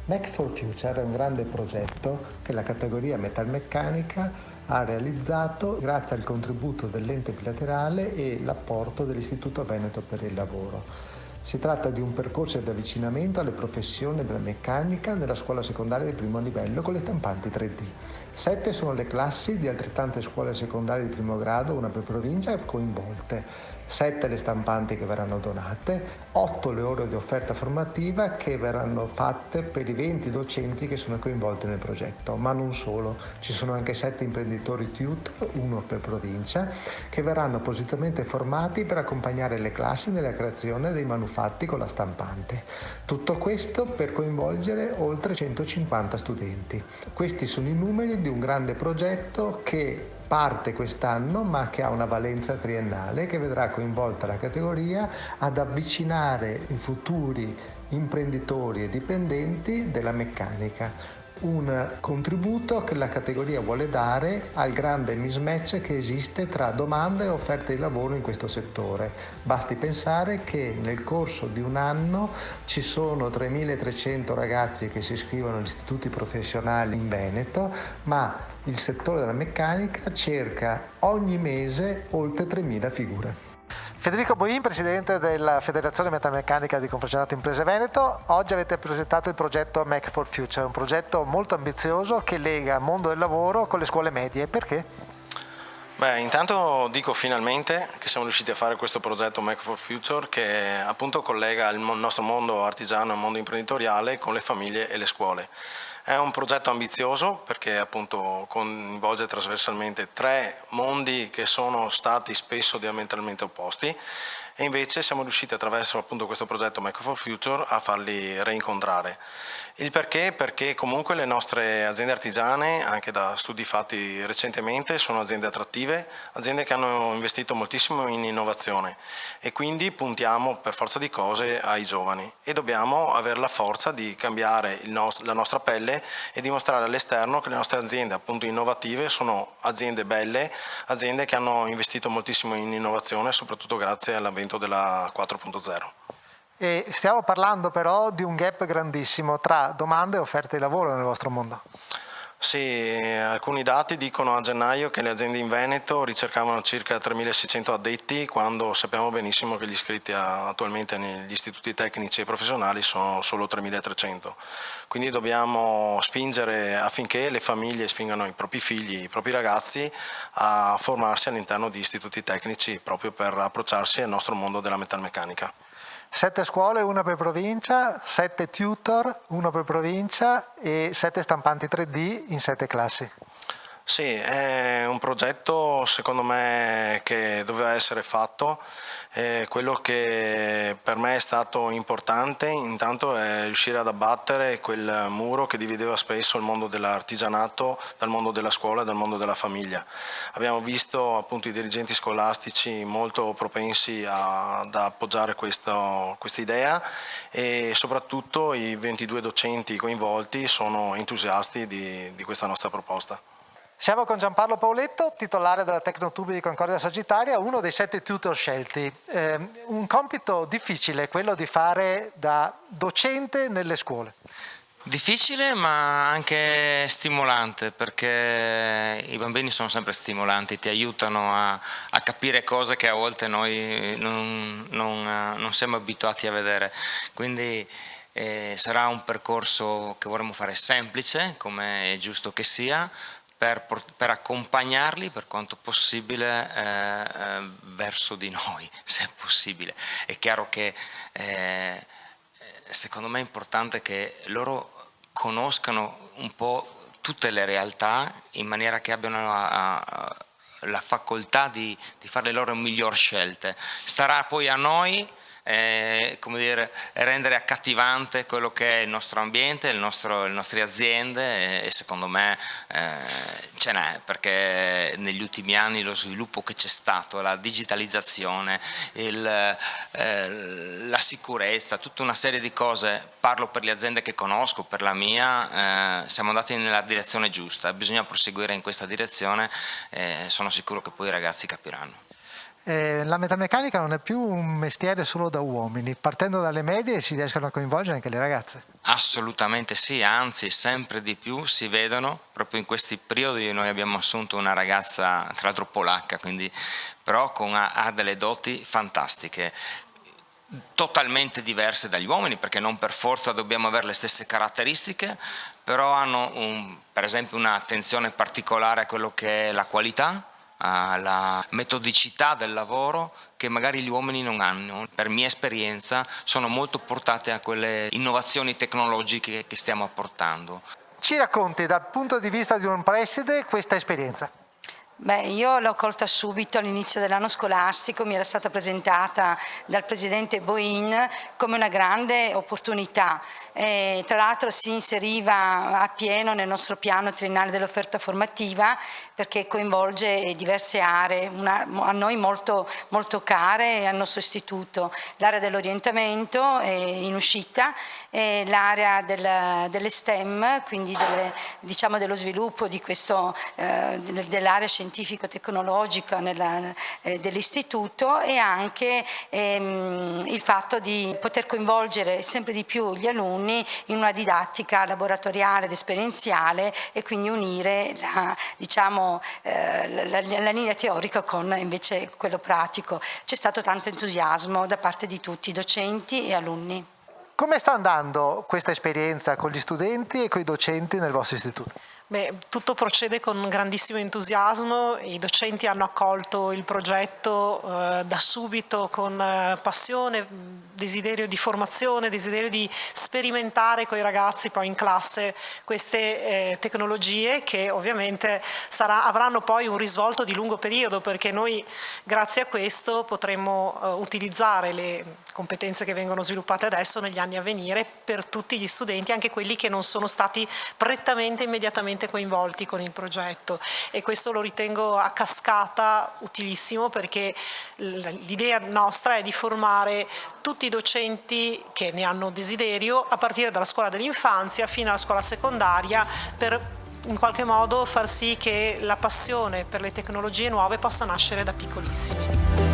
Mac for Future è un grande progetto che la categoria metalmeccanica ha realizzato grazie al contributo dell'ente bilaterale e l'apporto dell'Istituto Veneto per il Lavoro. Si tratta di un percorso di avvicinamento alle professioni della meccanica nella scuola secondaria di primo livello con le stampanti 3D. 7 sono le classi di altrettante scuole secondarie di primo grado, una per provincia, coinvolte. 7 le stampanti che verranno donate, 8 le ore di offerta formativa che verranno fatte per i 20 docenti che sono coinvolti nel progetto, ma non solo, ci sono anche 7 imprenditori tutor, uno per provincia, che verranno appositamente formati per accompagnare le classi nella creazione dei manufatti con la stampante. Tutto questo per coinvolgere oltre 150 studenti. Questi sono i numeri di un grande progetto che parte quest'anno ma che ha una valenza triennale che vedrà coinvolta la categoria ad avvicinare i futuri imprenditori e dipendenti della meccanica. Un contributo che la categoria vuole dare al grande mismatch che esiste tra domanda e offerta di lavoro in questo settore. Basti pensare che nel corso di un anno ci sono 3.300 ragazzi che si iscrivono agli istituti professionali in Veneto, ma il settore della meccanica cerca ogni mese oltre 3.000 figure. Federico Boin, presidente della Federazione Metalmeccanica di Confragionato Imprese Veneto. Oggi avete presentato il progetto Mac for Future, un progetto molto ambizioso che lega mondo del lavoro con le scuole medie. Perché? Beh, intanto dico finalmente che siamo riusciti a fare questo progetto Mac for Future che appunto collega il nostro mondo artigiano e il mondo imprenditoriale con le famiglie e le scuole. È un progetto ambizioso perché appunto coinvolge trasversalmente 3 mondi che sono stati spesso diametralmente opposti e invece siamo riusciti attraverso appunto questo progetto Mac for Future a farli reincontrare. Il perché? Perché comunque le nostre aziende artigiane, anche da studi fatti recentemente, sono aziende attrattive, aziende che hanno investito moltissimo in innovazione e quindi puntiamo per forza di cose ai giovani e dobbiamo avere la forza di cambiare la nostra pelle e dimostrare all'esterno che le nostre aziende appunto innovative sono aziende belle, aziende che hanno investito moltissimo in innovazione, soprattutto grazie all'avvento della 4.0. E stiamo parlando però di un gap grandissimo tra domande e offerte di lavoro nel vostro mondo. Sì, alcuni dati dicono a gennaio che le aziende in Veneto ricercavano circa 3.600 addetti quando sappiamo benissimo che gli iscritti attualmente negli istituti tecnici e professionali sono solo 3.300. Quindi dobbiamo spingere affinché le famiglie spingano i propri figli, i propri ragazzi a formarsi all'interno di istituti tecnici proprio per approcciarsi al nostro mondo della metalmeccanica. 7 scuole, una per provincia, 7 tutor, uno per provincia e 7 stampanti 3D in 7 classi. Sì, è un progetto secondo me che doveva essere fatto, quello che per me è stato importante intanto è riuscire ad abbattere quel muro che divideva spesso il mondo dell'artigianato dal mondo della scuola e dal mondo della famiglia. Abbiamo visto appunto i dirigenti scolastici molto propensi ad appoggiare questa idea e soprattutto i 22 docenti coinvolti sono entusiasti di questa nostra proposta. Siamo con Gianpaolo Pauletto, titolare della Tecnotube di Concordia Sagittaria, uno dei 7 tutor scelti. Un compito difficile, quello di fare da docente nelle scuole. Difficile ma anche stimolante, perché i bambini sono sempre stimolanti, ti aiutano a capire cose che a volte noi non siamo abituati a vedere. Quindi sarà un percorso che vorremmo fare semplice, come è giusto che sia, per accompagnarli per quanto possibile verso di noi, se è possibile. È chiaro che secondo me è importante che loro conoscano un po' tutte le realtà in maniera che abbiano la facoltà di fare le loro migliori scelte. Starà poi a noi come dire, rendere accattivante quello che è il nostro ambiente, le nostre aziende e secondo me ce n'è, perché negli ultimi anni lo sviluppo che c'è stato, la digitalizzazione, la sicurezza, tutta una serie di cose, parlo per le aziende che conosco, per la mia, siamo andati nella direzione giusta, bisogna proseguire in questa direzione, sono sicuro che poi i ragazzi capiranno. La metalmeccanica non è più un mestiere solo da uomini, partendo dalle medie si riescono a coinvolgere anche le ragazze. Assolutamente sì, anzi sempre di più si vedono, proprio in questi periodi noi abbiamo assunto una ragazza, tra l'altro polacca, quindi, però ha delle doti fantastiche, totalmente diverse dagli uomini, perché non per forza dobbiamo avere le stesse caratteristiche, però hanno per esempio un'attenzione particolare a quello che è la qualità, alla metodicità del lavoro che magari gli uomini non hanno. Per mia esperienza sono molto portate a quelle innovazioni tecnologiche che stiamo apportando. Ci racconti dal punto di vista di un preside questa esperienza? Beh, io l'ho colta subito all'inizio dell'anno scolastico, mi era stata presentata dal presidente Boin come una grande opportunità. Tra l'altro si inseriva appieno nel nostro piano triennale dell'offerta formativa perché coinvolge diverse aree, a noi molto, molto care e al nostro istituto, l'area dell'orientamento in uscita, l'area delle STEM, quindi dello sviluppo di dell'area scientifico-tecnologica dell'istituto e anche il fatto di poter coinvolgere sempre di più gli alunni in una didattica laboratoriale ed esperienziale e quindi unire la linea teorica con invece quello pratico. C'è stato tanto entusiasmo da parte di tutti, docenti e alunni. Come sta andando questa esperienza con gli studenti e con i docenti nel vostro istituto? Beh, tutto procede con grandissimo entusiasmo, i docenti hanno accolto il progetto da subito con passione, desiderio di formazione, desiderio di sperimentare con i ragazzi poi in classe queste tecnologie che ovviamente avranno poi un risvolto di lungo periodo, perché noi grazie a questo potremo utilizzare le competenze che vengono sviluppate adesso negli anni a venire per tutti gli studenti, anche quelli che non sono stati prettamente immediatamente coinvolti con il progetto, e questo lo ritengo a cascata utilissimo, perché l'idea nostra è di formare tutti i docenti che ne hanno desiderio a partire dalla scuola dell'infanzia fino alla scuola secondaria, per in qualche modo far sì che la passione per le tecnologie nuove possa nascere da piccolissimi.